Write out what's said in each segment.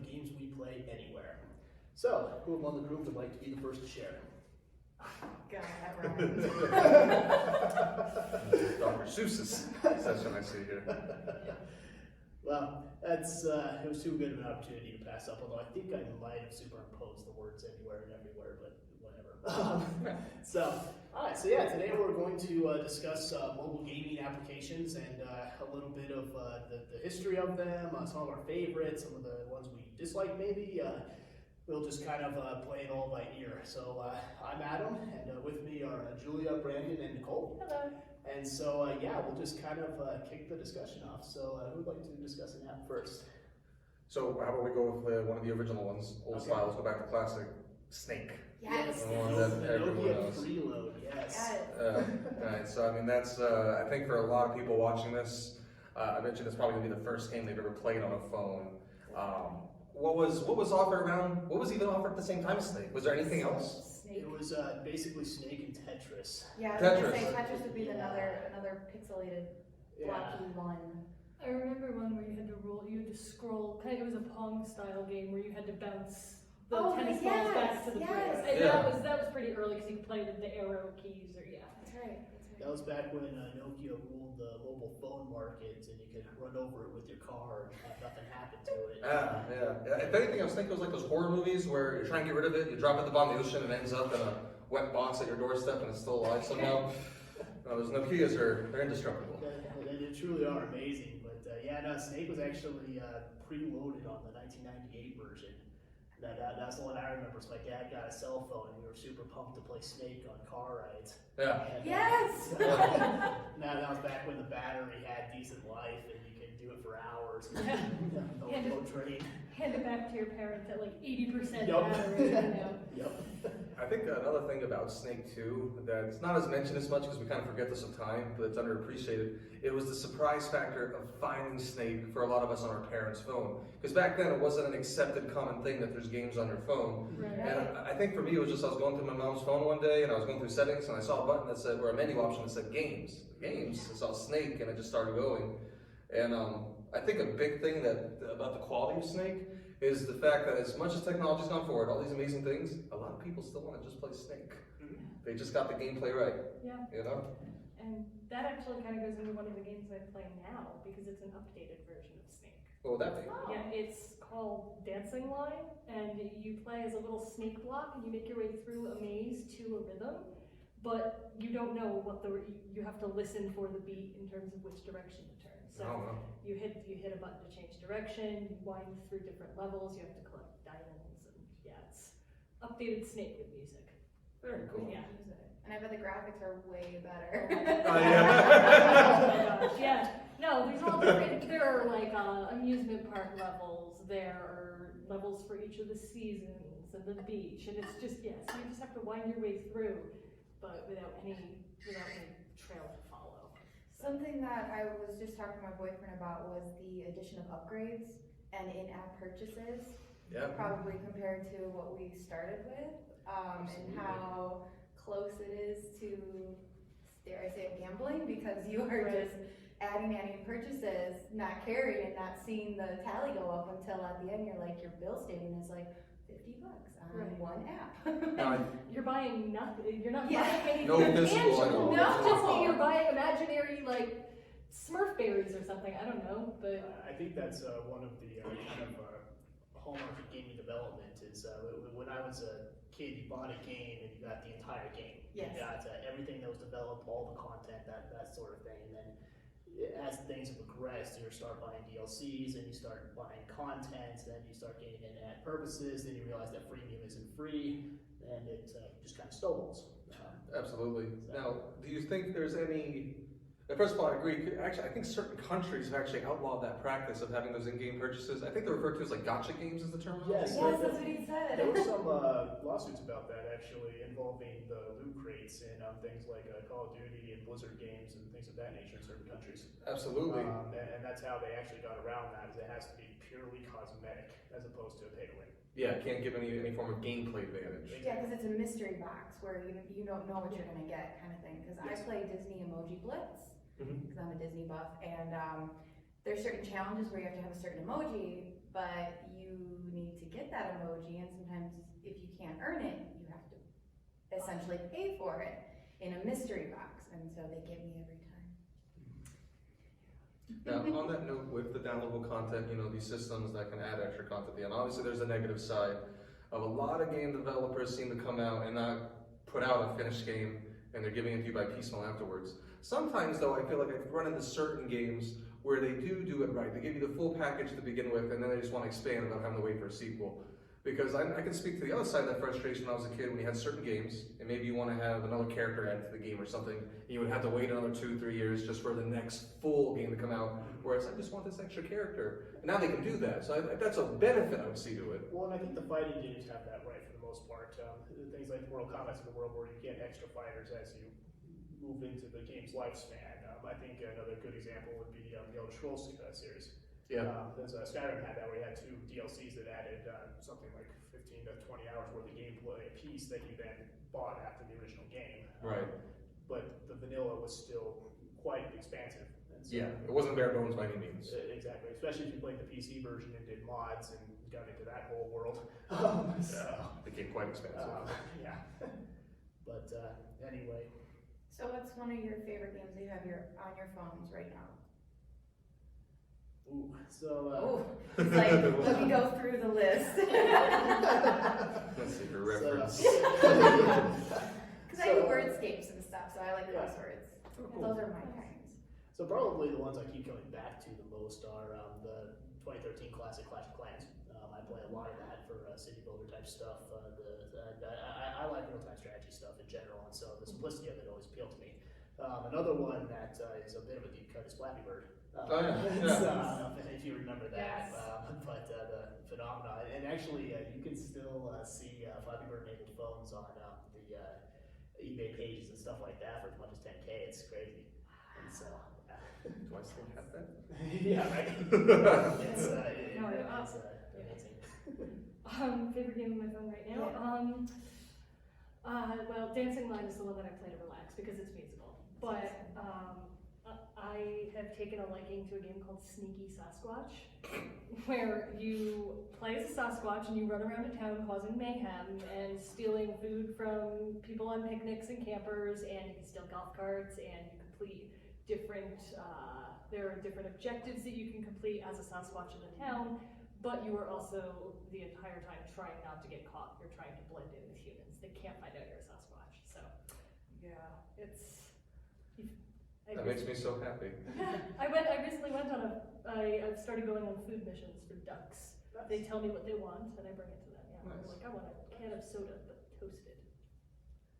the games we play anywhere. So, who among the group would like to be the first to share? God, Ryan. Dr. Seuss's session I see here. Well, that's it was too good of an opportunity to pass up, although I think I might have superimposed the words anywhere and everywhere, but whatever. So yeah, today we're going to discuss mobile gaming applications and a little bit of the history of them, some of our favorites, some of the ones we dislike maybe. We'll just kind of play it all by ear. So I'm Adam, and with me are Julia, Brandon, and Nicole. Hello. And so yeah, we'll just kind of kick the discussion off. So who'd like to discuss an app first? So how about we go with one of the original ones, old style, let's go back to classic, Snake. Yes. The one that everyone knows. Preload, yes. Right, so I mean that's, I think for a lot of people watching this, I mentioned it's probably going to be the first game they've ever played on a phone. What was offered around, what was even offered at the same time as Snake? Was there anything else? Snake. It was basically Snake and Tetris. Yeah, I was Tetris. gonna say Tetris would be another pixelated blocky one. I remember one where you had to scroll, kind of, it was a Pong style game where you had to bounce the tennis balls back to the player. And that was pretty early because you could play with the arrow keys or That's right. That was back when Nokia ruled the mobile phone market, and you could run over it with your car and have nothing happen to it. Yeah. If anything, I was thinking it was like those horror movies where you're trying to get rid of it, you drop it at the bottom of the ocean, and it ends up in a wet box at your doorstep, and it's still alive somehow. Those Nokias they're indestructible. They truly are amazing. But Snake was actually preloaded on the 1998 version. That's the one I remember. So my dad got a cell phone, and we were super pumped to play Snake on car rides. Yeah. And, Yes! That was back when the battery had decent life, and you could do it for hours. No drain. hand it back to your parents at like 80% Yup. battery. Yep. I think another thing about Snake too, that's not as mentioned as much because we kind of forget this sometimes, but it's underappreciated. It was the surprise factor of finding Snake for a lot of us on our parents' phone. Because back then it wasn't an accepted common thing that there's games on your phone. Right. And I think for me it was just I was going through my mom's phone one day and I was going through settings and I saw a button that said, or a menu option that said games. Games. I saw Snake and I just started going. And I think a big thing about the quality of Snake is the fact that as much as technology's gone forward, all these amazing things, a lot of people still want to just play Snake. Mm-hmm. They just got the gameplay right. Yeah. You know? And that actually kind of goes into one of the games I play now because it's an updated version of Snake. What would that be? Oh. Yeah, it's called Dancing Line, and you play as a little snake block, and you make your way through a maze to a rhythm, but you don't know you have to listen for the beat in terms of which direction to turn. So you hit a button to change direction, you wind through different levels, you have to collect diamonds, and yeah, it's updated Snake with music. Very cool. Yeah. And I bet the graphics are way better. Oh, yeah. Oh my gosh, yeah. No, there's all different, there are like amusement park levels, there are levels for each of the seasons and the beach, and it's just, yes, you just have to wind your way through, but without any trail to follow. Something that I was just talking to my boyfriend about was the addition of upgrades and in-app purchases. Yeah. Probably compared to what we started with, and how close it is to, dare I say it, gambling, because you are just adding purchases, not carrying and not seeing the tally go up until at the end you're like, your bill statement is like $50 on one app. You're buying nothing, you're not Yeah. buying anything No physical tangible. item. It's just that you're buying imaginary like Smurf berries or something, I don't know, but I think that's one of the kind of hallmark of gaming development is when I was a kid, you bought a game and you got the entire game. Yes. You got everything that was developed, all the content, that sort of thing. And then as things have progressed, you start buying DLCs and you start buying content, then you start getting in-app purposes, then you realize that freemium isn't free, and it just kind of snowballs. Absolutely. Now, do you think there's any... First of all, I agree. Actually, I think certain countries have actually outlawed that practice of having those in-game purchases. I think they're referred to as like gotcha games is the term. Yes. Yes, that's what he said. There were some lawsuits about that actually involving the loot crates and things like Call of Duty and Blizzard games and things of that nature in certain countries. Absolutely. And that's how they actually got around that, is it has to be purely cosmetic as opposed to a pay to win. Yeah, can't give any form of gameplay advantage. Yeah, because it's a mystery box where you don't know what you're going to get kind of thing. Because I play Disney Emoji Blitz, because I'm a Disney buff, and there's certain challenges where you have to have a certain emoji, but you that emoji, and sometimes if you can't earn it, you have to essentially pay for it in a mystery box, and so they get me every time. Now, on that note, with the downloadable content, you know, these systems that can add extra content at the end, obviously there's a negative side of a lot of game developers seem to come out and not put out a finished game, and they're giving it to you by piecemeal afterwards. Sometimes, though, I feel like I've run into certain games where they do it right. They give you the full package to begin with, and then they just want to expand without having to wait for a sequel. Because I can speak to the other side of that frustration when I was a kid, when you had certain games, and maybe you want to have another character added to the game or something, and you would have to wait another 2-3 years just for the next full game to come out, whereas I just want this extra character. And now they can do that, so that's a benefit I would see to it. Well, and I think the fighting games have that right for the most part. Things like World Combat's in the world where you get extra fighters as you move into the game's lifespan. I think another good example would be the Elder Scrolls series. Yeah. Skyrim had that, where you had 2 DLCs that added something like 15 to 20 hours worth of gameplay a piece that you then bought after the original game. Right. But the vanilla was still quite expansive. And so, Yeah, it wasn't bare bones by any means. Exactly, especially if you played the PC version and did mods and got into that whole world. It became quite expensive. Yeah. But anyway. So what's one of your favorite games that you have on your phones right now? Ooh, so It's like, let me go through the list. Let's see your reference. Because I do wordscapes and stuff, so I like crosswords. Cool. Those are my kinds. So probably the ones I keep coming back to the most are the 2013 classic Clash of Clans. I play a lot of that for city builder type stuff. I like real-time strategy stuff in general, and so the simplicity of it always appealed to me. Another one that is a bit of a deep cut is Flappy Bird. If you remember that, Yes. but the phenomena, and actually you can still see Flappy Bird enabled phones on the eBay pages and stuff like that for as much as 10K. It's crazy. And so, Do I still have that? yeah, right. It's amazing. Favorite game on my phone right now? Well, Dancing Line is the one that I play to relax because it's musical. But I have taken a liking to a game called Sneaky Sasquatch, where you play as a Sasquatch and you run around a town causing mayhem and stealing food from people on picnics and campers, and you can steal golf carts, and you complete different, there are different objectives that you can complete as a Sasquatch in the town, but you are also the entire time trying not to get caught. You're trying to blend in with humans. They can't find out you're a Sasquatch. So, yeah, That makes me so happy. I recently went on I've started going on food missions for ducks. They tell me what they want and I bring it to them. Yeah, Nice. I'm like, I want a can of soda, but toasted.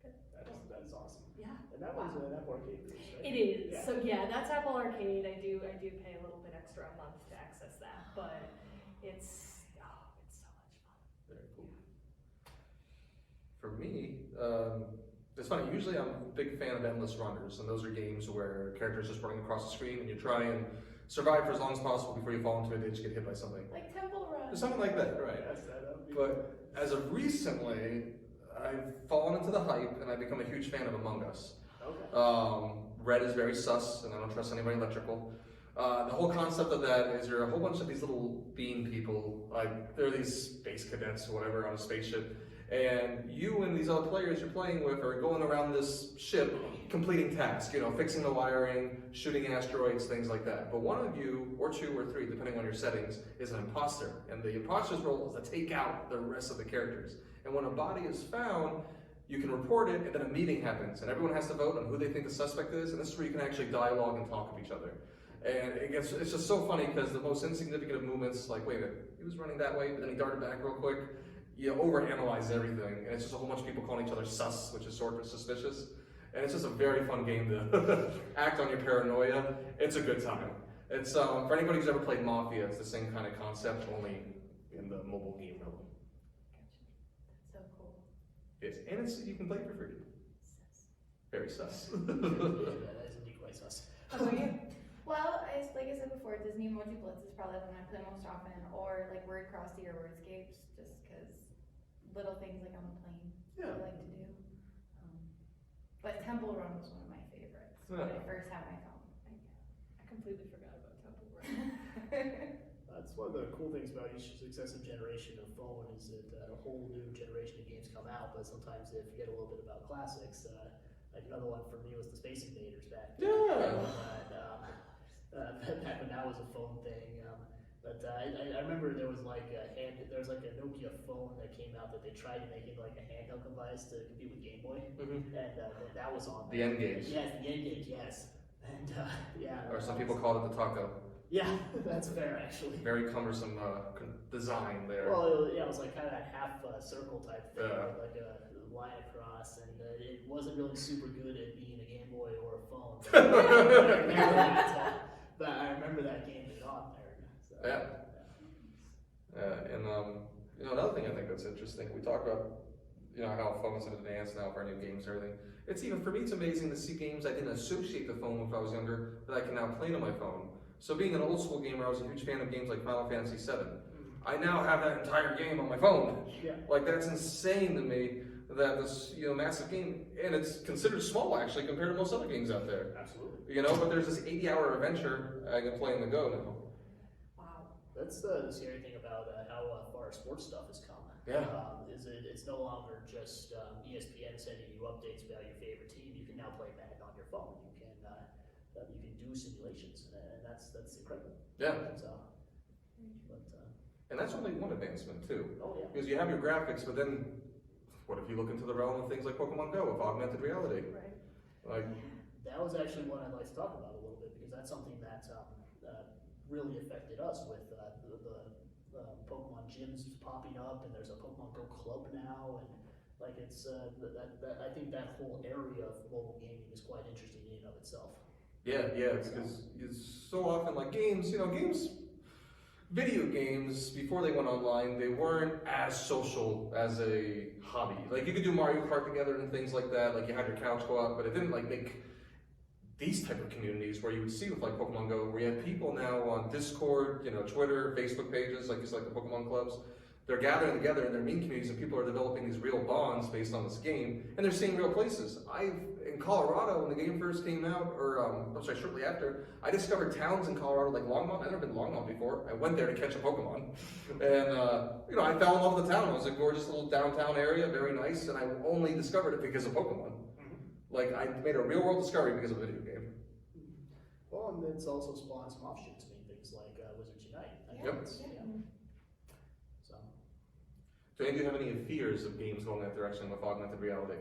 That is awesome. Yeah. And that one's an Apple Arcade piece, right? It is. Yeah. So yeah, that's Apple Arcade. I do pay a little bit extra a month to access that, but it's so much fun. Very cool. For me, it's funny, usually I'm a big fan of endless runners, and those are games where characters just running across the screen and you try and survive for as long as possible before you fall into a ditch, get hit by something. Like Temple Run. Something like that, right? Yes, that would be But as of recently, I've fallen into the hype and I've become a huge fan of Among Us. okay. Red is very sus, and I don't trust anybody electrical. The whole concept of that is you're a whole bunch of these little bean people, like they're these space cadets or whatever on a spaceship, and you and these other players you're playing with are going around this ship completing tasks, fixing the wiring, shooting asteroids, things like that. But one of you, or 2 or 3, depending on your settings, is an imposter, and the imposter's role is to take out the rest of the characters. And when a body is found, you can report it, and then a meeting happens, and everyone has to vote on who they think the suspect is, and this is where you can actually dialogue and talk with each other. And it's just so funny because the most insignificant of movements, like, wait a minute, he was running that way, but then he darted back real quick. You overanalyze everything, and it's just a whole bunch of people calling each other sus, which is sort of suspicious. And it's just a very fun game to act on your paranoia. It's a good time. It's for anybody who's ever played Mafia, it's the same kind of concept, only in the mobile game realm. So cool. Yes, and you can play for free. Very sus. That is indeed quite sus. How about you? Well, like I said before, Disney Emoji Blitz is probably the one I play most often, or like Word Crossy or Wordscapes, just because little things like on the plane I like to do. But Temple Run was one of my favorites when I first had my phone. I completely forgot about Temple Run. That's That's one of the cool things about each successive generation of phone is that a whole new generation of games come out, but sometimes they forget a little bit about classics. Like another one for me was the Space Invaders back then. Back when that was a phone thing. I remember there was like a Nokia phone that came out that they tried to make it like a handheld device to compete with Game Boy, and that was on The N-Gage. Yes, the N-Gage, yes. And Or some people call it the taco. Yeah, that's fair actually. Very cumbersome design there. Well, it was like kind of that half circle type thing, Yeah. with like a line across, and it wasn't really super good at being a Game Boy or a phone. But I remember that game being on there. So, Yeah. And another thing I think that's interesting, we talk about, how phones have advanced now for new games and everything. It's even, for me, it's amazing to see games I didn't associate the phone with when I was younger that I can now play on my phone. So being an old school gamer, I was a huge fan of games like Final Fantasy VII. I now have that entire game on my phone. Yeah. Like, that's insane to me that this, massive game, and it's considered small actually compared to most other games out there. Absolutely. But there's this 80-hour adventure I can play on the go now. Wow. That's the scary thing about how far sports stuff has come. Yeah. It's no longer just ESPN sending you updates about your favorite team. You can now play Madden on your phone. You can do simulations, and that's incredible. Yeah. So, And that's only one advancement too. oh yeah. Because you have your graphics, but then what if you look into the realm of things like Pokemon Go with augmented reality? Right. Like, That was actually one I'd like to talk about a little bit, because that's something that really affected us with the Pokemon gyms popping up, and there's a Pokemon Go club now, and like it's I think that whole area of mobile gaming is quite interesting in and of itself. yeah, because it's so often like games, video games, before they went online, they weren't as social as a hobby. Like you could do Mario Kart together and things like that, like you had your couch go up, but it didn't like make these type of communities where you would see with like Pokemon Go, where you have people now on Discord, Twitter, Facebook pages, like just like the Pokemon clubs. They're gathering together in their meme communities, and people are developing these real bonds based on this game, and they're seeing real places. In Colorado, when the game first came out, shortly after, I discovered towns in Colorado like Longmont. I'd never been to Longmont before. I went there to catch a Pokemon, and I fell in love with the town. It was a gorgeous little downtown area, very nice, and I only discovered it because of Pokemon. Like I made a real world discovery because of a video game. Well, and it's also spawned some offshoots. Things like Wizards Unite. Yep. So, Andy, do you have any fears of games going that direction with augmented reality?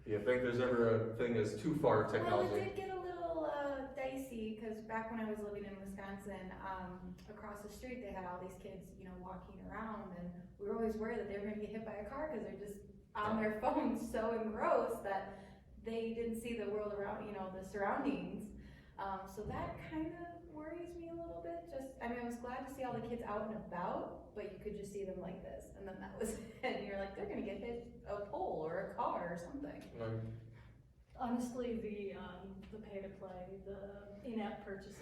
Do you think there's ever a thing as too far of technology? Well, it did get a little dicey, because back when I was living in Wisconsin, across the street they had all these kids, walking around, and we were always worried that they were going to get hit by a car because they're just on their phones so engrossed that they didn't see the world around, the surroundings. So that kind of worries me a little bit. I was glad to see all the kids out and about, but you could just see them like this, and then that was it. And you're like, they're gonna get hit a pole or a car or something. Right. Honestly, the pay to play, the in-app purchases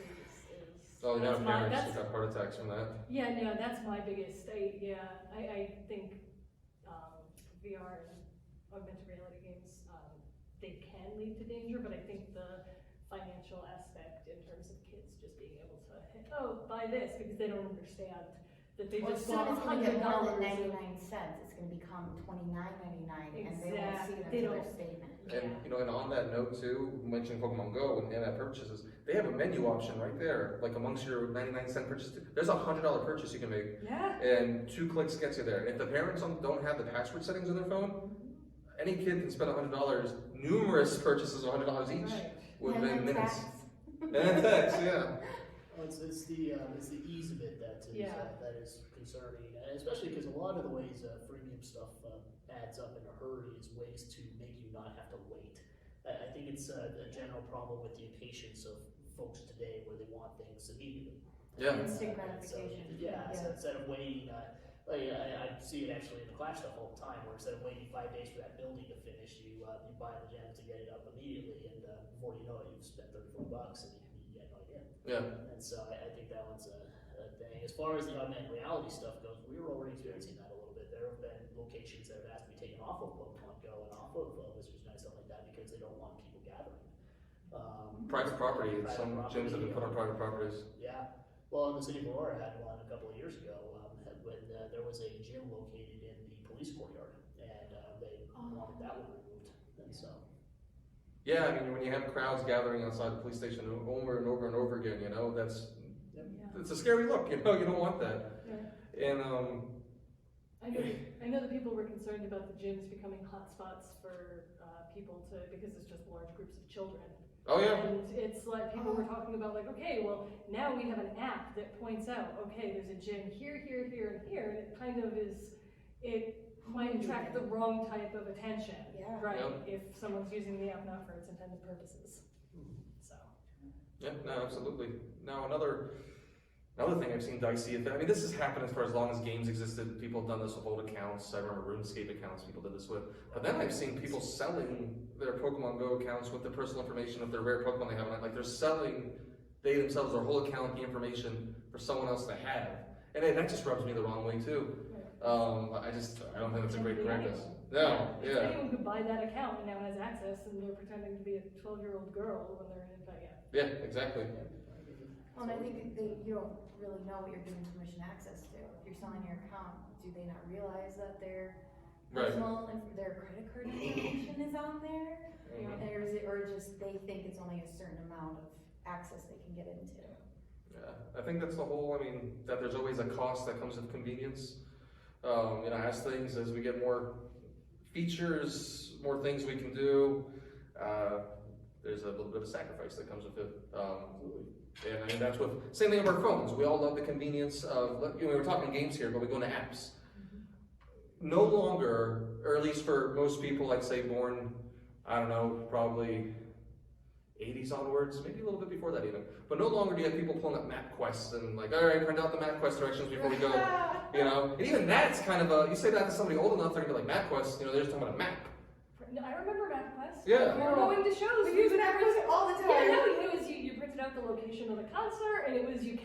is. Oh, now parents that's got heart attacks from that. Yeah, no, that's my biggest. I think VR and augmented reality games, they can lead to danger, but I think the financial aspect in terms of kids just being able to buy this, because they don't understand that they just soon want it's going to get more than $100. 99 cents. It's going to become $29.99, and they won't see it Exactly. until their statement. And and on that note too, mentioning Pokemon Go and in-app purchases, they have a menu option right there, like amongst your 99-cent purchase. There's a $100 purchase you can make, Yeah. and 2 clicks gets you there. If the parents don't have the password settings on their phone, any kid can spend $100, numerous purchases of $100 each Right. within And minutes. tax. And text, yeah. Well, it's the ease of it that is concerning, and especially because a lot of the ways freemium stuff adds up in a hurry is ways to make you not have to wait. I think it's a general problem with the impatience of folks today, where they want things immediately. Yeah. Instant And so, gratification. so instead of waiting, I see it actually in the Clash stuff all the time, where instead of waiting 5 days for that building to finish, you buy the gems to get it up immediately, and before you know it, you've spent $30-40 and you had no idea. Yeah. And so I think that one's a thing. As far as the augmented reality stuff goes, we were already experiencing that a little bit. There have been locations that have asked to be taken off of Pokemon Go and off of Wizards Unite, stuff like that, because they don't want people gathering. Private property. Private Some property, gyms have been put on private properties. Yeah. Well, the city of Aurora had one a couple of years ago when there was a gym located in the police courtyard, and they wanted that one removed. And so, Yeah, I mean, when you have crowds gathering outside the police station over and over and over again, you know, it's a scary look, you know, you don't want that. Yeah. And I know that people were concerned about the gyms becoming hotspots for people because it's just large groups of children. oh yeah, And it's like people were talking about like, okay, well, now we have an app that points out, okay, there's a gym here, here, here, and here, and it kind of might attract the wrong type of attention, Yeah. right? Yep. If someone's using the app not for its intended purposes. So. yeah, no, absolutely. Now another thing I've seen dicey, I mean, this has happened for as long as games existed. People have done this with old accounts. I remember RuneScape accounts people did this with. But then I've seen people selling their Pokemon Go accounts with the personal information of their rare Pokemon they have. Like they're selling, they themselves, their whole account, the information for someone else to have. And that just rubs me the wrong way too. I don't think that's a great practice. No, If yeah. anyone could buy that account and now has access and they're pretending to be a 12-year-old girl when they're in it, yeah. Yeah, exactly. Well, and I think you don't really know what you're giving permission access to. If you're selling your account, do they not realize that their Right. personal, their credit card information is on there? Or just they think it's only a certain amount of access they can get into? Yeah, I think that's the whole, I mean, that there's always a cost that comes with convenience. As we get more features, more things we can do, there's a little bit of sacrifice that comes with it. And I mean, that's what, same thing with our phones. We all love the convenience of, we were talking games here, but we go into apps. No longer, or at least for most people, I'd say born, I don't know, probably 80s onwards, maybe a little bit before that even. But no longer do you have people pulling up MapQuest and like, all right, print out the MapQuest directions before we go, you know. And even that's kind of you say that to somebody old enough, they're gonna be like, MapQuest, you know, they're just talking about a map. No, I remember MapQuest. Yeah. We were going to shows. We use MapQuest all the time. Yeah, no, it was you printed out the location of the concert, and it was you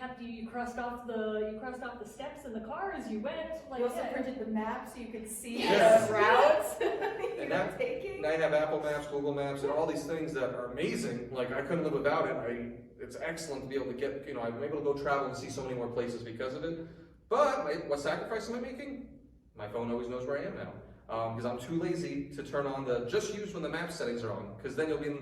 crossed off the steps in the car as you went. Like, You also printed the map so you could see Yes. the routes you And were taking. Now you have Apple Maps, Google Maps, and all these things that are amazing. Like I couldn't live without it. It's excellent to be able to get, I'm able to go travel and see so many more places because of it. But what sacrifice am I making? My phone always knows where I am now. Because I'm too lazy to turn on just use when the map settings are on. Because then you'll be,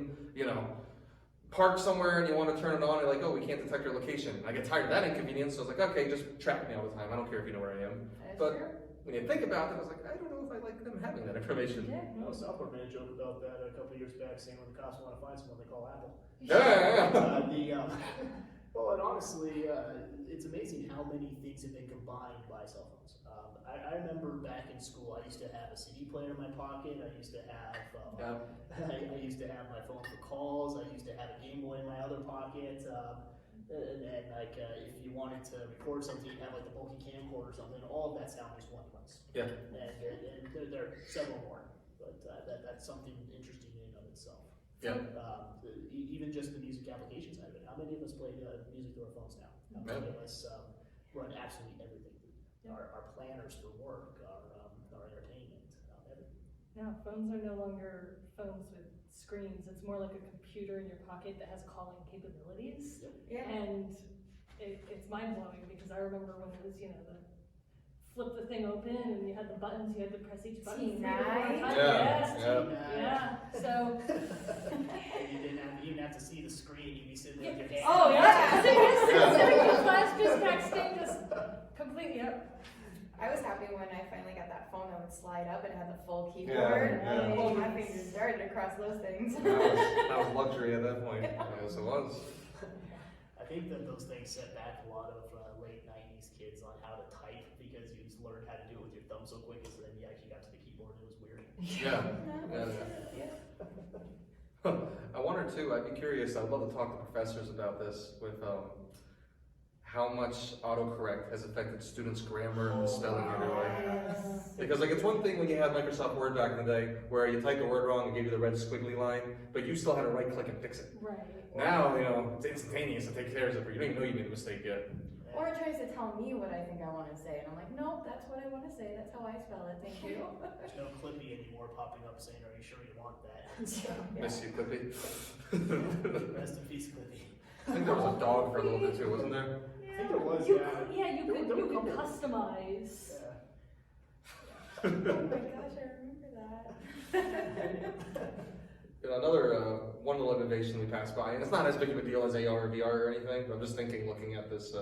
parked somewhere and you want to turn it on and like, oh, we can't detect your location. I get tired of that inconvenience, so I was like, okay, just track me all the time. I don't care if you know where I am. But when you think about it, I was like, I don't know if I like them having that information. Yeah. No, Southport made a joke about that a couple of years back, saying when the cops want to find someone, they call Apple. Yeah. Well, and honestly, it's amazing how many things have been combined by cell phones. I remember back in school, I used to have a CD player in my pocket. I used to have I used to have my phone for calls. I used to have a Game Boy in my other pocket. And then, like, if you wanted to record something, you'd have like the bulky camcorder or something. All of that's now just one place. Yeah. And there are several more, but that's something interesting in and of itself. Yeah. Even just the music application side of it. How many of us play music through our phones now? How many of us run absolutely everything? Our planners for work, our entertainment, everything. Now, phones are no longer phones with screens. It's more like a computer in your pocket that has calling capabilities. Yeah. And it's mind-blowing because I remember when it was, the flip the thing open and you had the buttons, you had to press each button. T9. Yeah. So. You didn't even have to see the screen. You'd be sitting there with your hand. Oh yeah. Sitting in class, just texting, just completely. Yep. I was happy when I finally got that phone that would slide up and had the full keyboard. Yeah. And pulled my fingers darted across those things. That was luxury at that point. Yes, it was. I think that those things set back a lot of late 90s kids on how to type because you just learned how to do it with your thumb so quick, so then you actually got to the keyboard and it was weird. Yeah. I wonder too, I'd be curious, I'd love to talk to professors about this with how much autocorrect has affected students' grammar and spelling everywhere. Because like it's one thing when you had Microsoft Word back in the day where you typed the word wrong and gave you the red squiggly line, but you still had to right click and fix it. Right. Now, it's instantaneous, it takes care of it, but you don't even know you made a mistake yet. Or it tries to tell me what I think I want to say, and I'm like, nope, that's what I want to say. That's how I spell it. Thank you. There's no Clippy anymore popping up saying, are you sure you want that? Miss you, Clippy. Rest in peace, Clippy. I think there was a dog for a little bit too, wasn't there? Yeah. think it was, you yeah. could, yeah, you There could, were you a could couple. customize. Oh my gosh, I remember that. You know, another one little innovation we passed by, and it's not as big of a deal as AR or VR or anything, but I'm just thinking, looking at this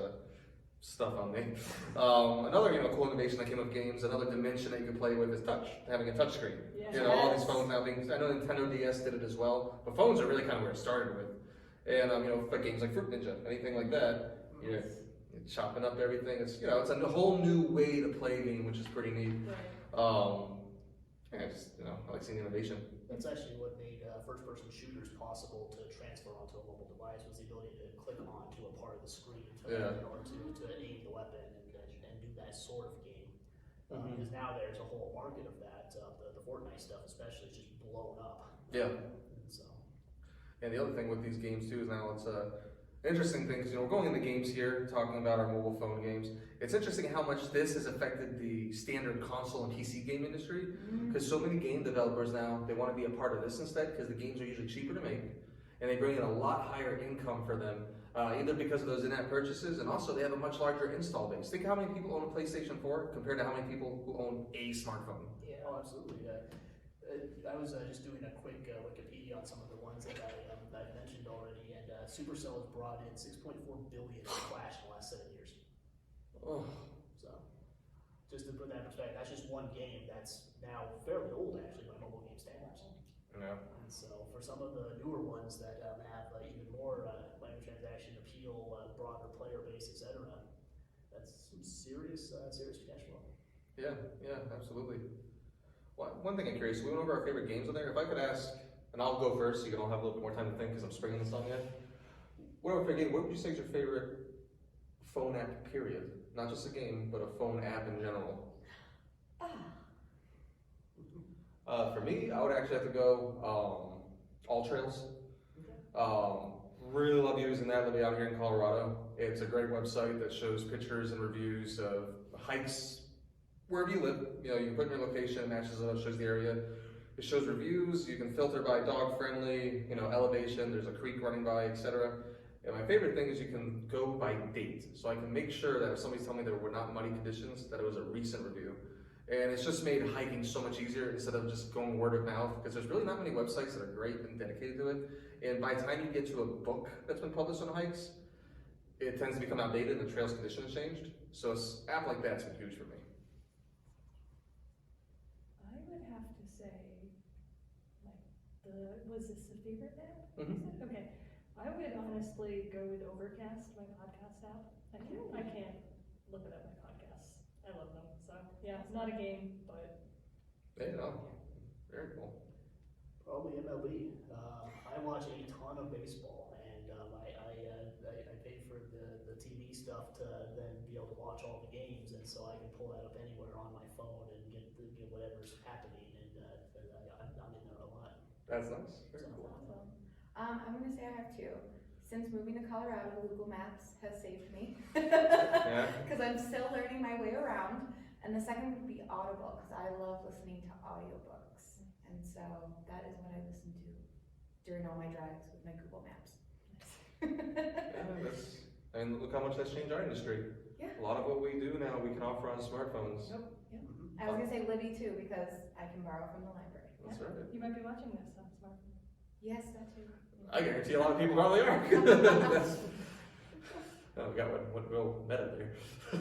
stuff on me. Another cool innovation that came with games, another dimension that you can play with is touch, having a touch screen. Yeah. You know, all these phones now being, I know Nintendo DS did it as well, but phones are really kind of where it started with. And for games like Fruit Ninja, anything like that, you're chopping up everything. It's it's a whole new way to play a game, which is pretty neat. Right. I like seeing innovation. That's actually what made first-person shooters possible to transfer onto a mobile device, was the ability to click onto a part of the screen in order to aim the weapon and do that sort of game. Because now there's a whole market of that. The Fortnite stuff especially is just blown up. Yeah. So. And the other thing with these games too is now it's interesting things. We're going into games here, talking about our mobile phone games. It's interesting how much this has affected the standard console and PC game industry, because so many game developers now, they want to be a part of this instead, because the games are usually cheaper to make, and they bring in a lot higher income for them, either because of those in-app purchases, and also they have a much larger install base. Think how many people own a PlayStation 4 compared to how many people who own a smartphone. Yeah, oh, absolutely. I was just doing a quick Wikipedia on some of the ones that I've mentioned already, and Supercell has brought in $6.4 billion in Flash in the last 7 years. Oh. So, just to put that in perspective, that's just one game that's now fairly old, actually, by mobile game standards. Yeah. And so, for some of the newer ones that have even more microtransaction appeal, broader player base, etc., that's some serious cash flow. Yeah, absolutely. One thing I'm curious, we went over our favorite games on there. If I could ask, and I'll go first so you can all have a little bit more time to think because I'm springing this on you. What would you say is your favorite phone app, period? Not just a game, but a phone app in general. For me, I would actually have to go All Trails. Really love using that, living out here in Colorado. It's a great website that shows pictures and reviews of hikes wherever you live. You can put in your location, it matches up, shows the area. It shows reviews, you can filter by dog friendly, elevation, there's a creek running by, etc. And my favorite thing is you can go by date. So I can make sure that if somebody's telling me there were not muddy conditions, that it was a recent review. And it's just made hiking so much easier instead of just going word of mouth, because there's really not many websites that are great and dedicated to it. And by the time you get to a book that's been published on hikes, it tends to become outdated and the trail's condition has changed. So an app like that's been huge for me. I would have to say, was this the favorite app? Mm-hmm. Okay, I would honestly go with Overcast, my podcast app. I can't look at my podcasts. I love them. So yeah, it's not a game, but very cool. Probably MLB. I watch a ton of baseball, and I pay for the TV stuff to then be able to watch all the games, and so I can pull that up anywhere on my phone and get whatever's happening, and I'm in there a lot. That's nice. Very cool. Awesome. I'm gonna say I have two. Since moving to Colorado, Google Maps has saved me. Because I'm still learning my way around. And the second would be Audible, because I love listening to audiobooks. And so that is what I listen to during all my drives with my Google Maps. Look how much that's changed our industry. Yeah. A lot of what we do now, we can offer on smartphones. Yep. I was gonna say Libby too, because I can borrow from the library. That's right. you might be watching this on smartphone. Yes, that too. I guarantee a lot of people probably are. We got one real meta there. I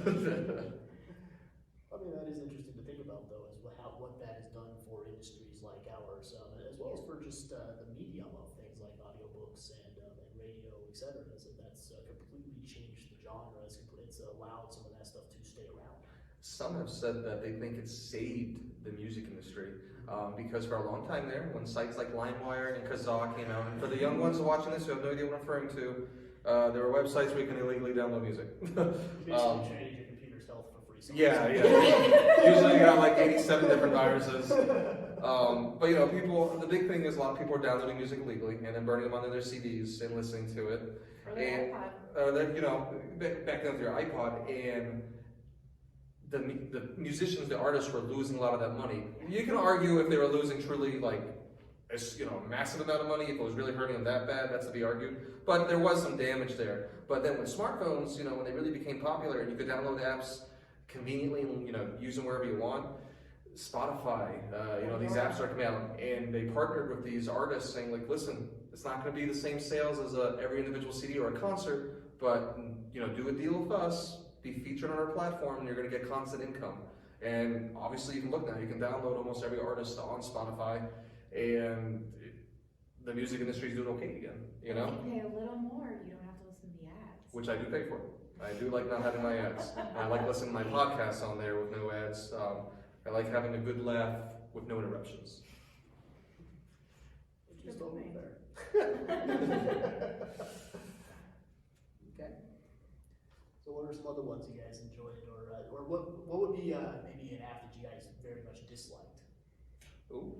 mean, that is interesting to think about, though, is what that has done for industries like ours, as well as for just the medium of things like audiobooks and radio, etc. So that's completely changed the genre. It's allowed some of that stuff to stay around. Some have said that they think it's saved the music industry because for a long time there, when sites like LimeWire and Kazaa came out, and for the young ones watching this who have no idea what I'm referring to, there were websites where you can illegally download music. Basically, trade your computer's health for free. Yeah. Usually you got like 87 different viruses. But people, the big thing is a lot of people are downloading music illegally and then burning them onto their CDs and listening to it. Or the iPod. Back then with your iPod, and the musicians, the artists were losing a lot of that money. You can argue if they were losing truly like a massive amount of money. If it was really hurting them that bad, that's to be argued. But there was some damage there. But then when smartphones, when they really became popular and you could download apps conveniently and use them wherever you want, Spotify, these apps are coming out, and they partnered with these artists saying like, listen, it's not going to be the same sales as every individual CD or a concert, but do a deal with us, be featured on our platform, and you're going to get constant income. And obviously, you can look now, you can download almost every artist on Spotify, and the music industry is doing okay again. If you pay a little more, you don't have to listen to the ads. Which I do pay for. I do like not having my ads. I like listening to my podcasts on there with no ads. I like having a good laugh with no interruptions. Which is totally fair. Okay. So what are some other ones you guys enjoyed, or what would be maybe an app that you guys very much disliked? Ooh.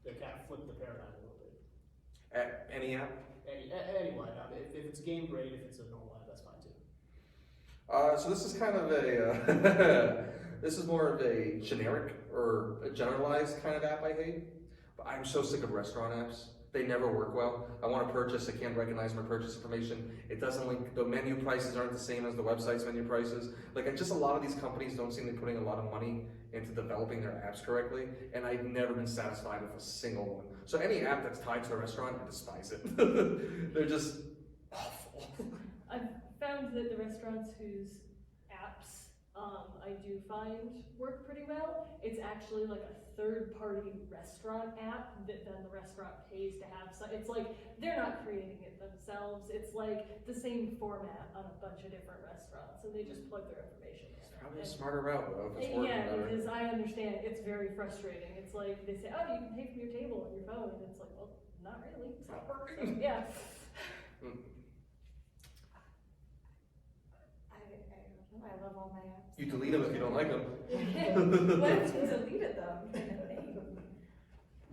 That kind of flipped the paradigm a little bit. Any app? Anyone. If it's a game, great. If it's a normal app, that's fine too. So this is kind of this is more of a generic or a generalized kind of app I hate. But I'm so sick of restaurant apps. They never work well. I want to purchase, I can't recognize my purchase information. It doesn't link, the menu prices aren't the same as the website's menu prices. Just a lot of these companies don't seem to be putting a lot of money into developing their apps correctly, and I've never been satisfied with a single one. So any app that's tied to a restaurant, I despise it. They're just awful. I've found that the restaurants whose apps I do find work pretty well, it's actually like a third-party restaurant app that then the restaurant pays to have. So it's like they're not creating it themselves. It's like the same format on a bunch of different restaurants, and they just plug their information in. Probably a smarter route though, if it's working better. Because I understand it's very frustrating. It's like they say, oh, you can pay from your table on your phone, and it's like, well, not really. It's not working. Yeah. I love all my apps. You delete them if you don't like them. What if you deleted them?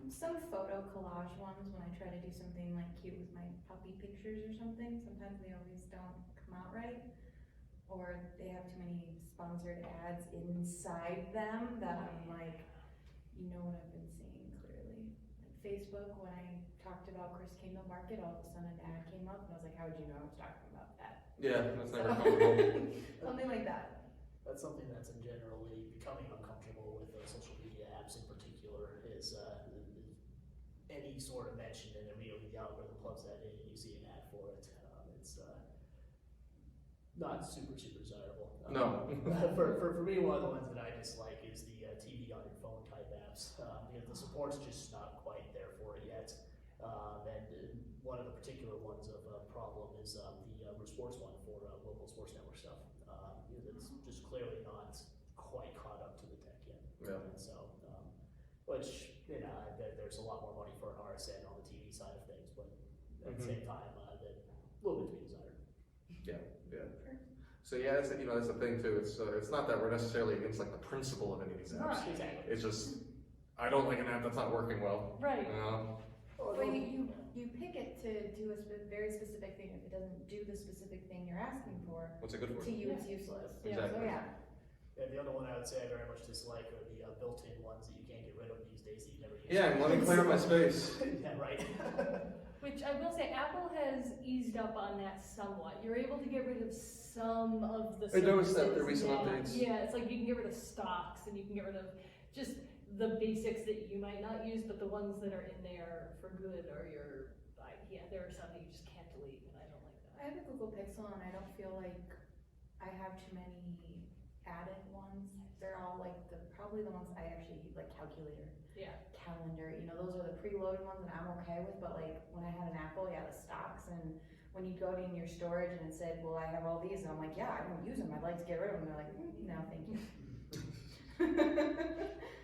Some photo collage ones when I try to do something like cute with my puppy pictures or something, sometimes they always don't come out right. Or they have too many sponsored ads inside them that I'm like, you know what I've been seeing clearly. Like Facebook, when I talked about Chris Kingdom Market, all of a sudden an ad came up and I was like, how would you know I was talking about that? Yeah, that's never comfortable. Something like that. That's something that's in generally becoming uncomfortable with social media apps in particular is any sort of mention, and immediately the algorithm plugs that in and you see an ad for it. It's not super desirable. No. For me, one of the ones that I dislike is the TV on your phone type apps, because the support's just not quite there for it yet. And one of the particular ones of problem is the sports one for local sports network stuff. That's just clearly not quite caught up to the tech yet. Yeah. And so, which, there's a lot more money for an RSN on the TV side of things, but at the same time, a little bit to be desired. Yeah. So that's that's the thing too. It's not that we're necessarily against the principle of any of these apps. Right. Exactly. It's just I don't like an app that's not working well. Right. Well, you pick it to do a very specific thing. If it doesn't do the specific thing you're asking for, What's it good for? to you it's useless. Exactly. So yeah. Yeah, the other one I would say I very much dislike are the built-in ones that you can't get rid of these days that you never use. Yeah, let me clear my space. Yeah, right. Which I will say, Apple has eased up on that somewhat. You're able to get rid of some of the I noticed that services. the recent updates. Yeah, it's like you can get rid of stocks and you can get rid of just the basics that you might not use, but the ones that are in there for good are there are some that you just can't delete, and I don't like that. I have a Google Pixel and I don't feel like I have too many added ones. They're all probably the ones I actually use, like calculator, Yeah. calendar, those are the preloaded ones that I'm okay with, but when I had an Apple, the stocks, and when you go in your storage and it said, well, I have all these, and I'm like, yeah, I don't use them, I'd like to get rid of them, and they're like, no, thank you.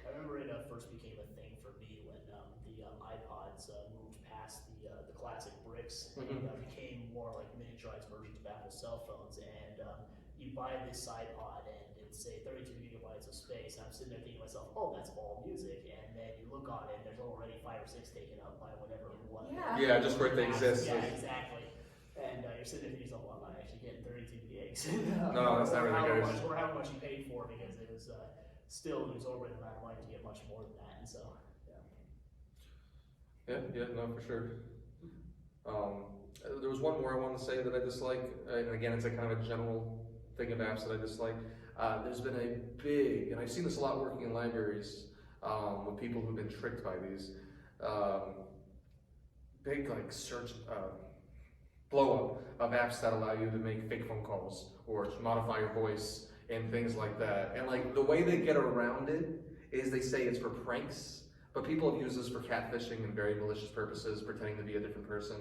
I remember it first became a thing for me when the iPods moved past the classic bricks and became more like miniaturized versions of Apple cell phones. And you buy this iPod and it's say 32 gigabytes of space. And I'm sitting there thinking to myself, oh, that's all music. And then you look on it and there's already 5 or 6 taken up by whatever one. Yeah. Just where they exist. Yeah, exactly. And you're sitting there thinking, well, I'm not actually getting 32 gigs. No, that's not really good. Or how much you paid for, because it was still an exorbitant amount of money to get much more than that. And so, yeah. Yeah, no, for sure. There was one more I wanted to say that I dislike, and again, it's a kind of a general thing of apps that I dislike. There's been a big, and I've seen this a lot working in libraries, with people who've been tricked by these, big like search, blow up of apps that allow you to make fake phone calls or modify your voice and things like that. And like the way they get around it is they say it's for pranks, but people have used this for catfishing and very malicious purposes, pretending to be a different person.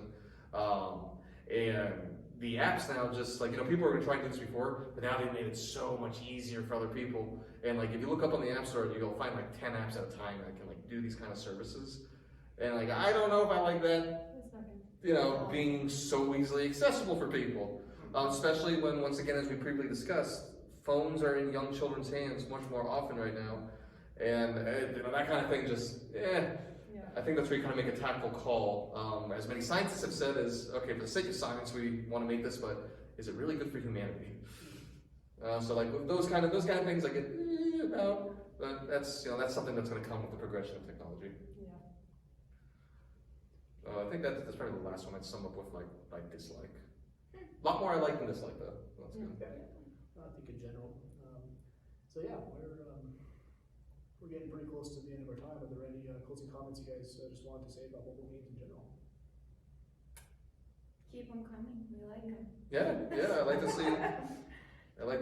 And the apps now just like, people were trying to do this before, but now they've made it so much easier for other people. And like, if you look up on the App Store, you'll find like 10 apps at a time that can like do these kind of services. And like, I don't know if I like that, It's not good. being so easily accessible for people. Especially when, once again, as we previously discussed, phones are in young children's hands much more often right now. And that kind of thing just, Yeah. I think that's where you kind of make a tactical call. As many scientists have said is, okay, for the sake of science, we want to make this, but is it really good for humanity? So like with those kind of things, like that's something that's going to come with the progression of technology. Yeah. I think that's probably the last one I'd sum up with like dislike. A lot more I like than dislike though. That's good. I think in general. So yeah, we're getting pretty close to the end of our time. Are there any closing comments you guys just wanted to say about mobile games in general? Keep them coming, we like them. Yeah, I like to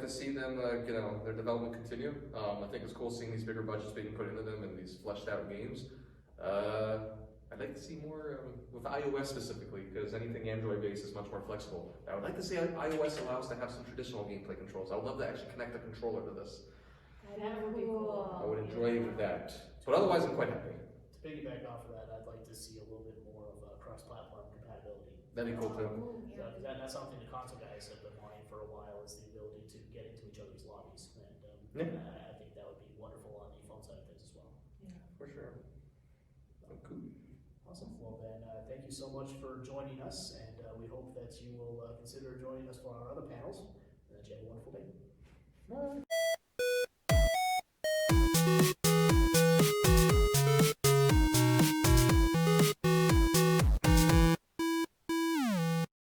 see them, their development continue. I think it's cool seeing these bigger budgets being put into them and these fleshed out games. I'd like to see more with iOS specifically, because anything Android based is much more flexible. I would like to see iOS allow us to have some traditional gameplay controls. I would love to actually connect the controller to this. That would be cool. I would enjoy that. But otherwise, I'm quite happy. To piggyback off of that, I'd like to see a little bit more of cross-platform compatibility. That'd be cool too. So, that's something the console guys have been wanting for a while, is the ability to get into each other's lobbies. And I think that would be wonderful on the phone side of things as well. Yeah. For sure. Cool. Awesome. Well then, thank you so much for joining us, and we hope that you will consider joining us for our other panels, and that you have a wonderful day. Bye.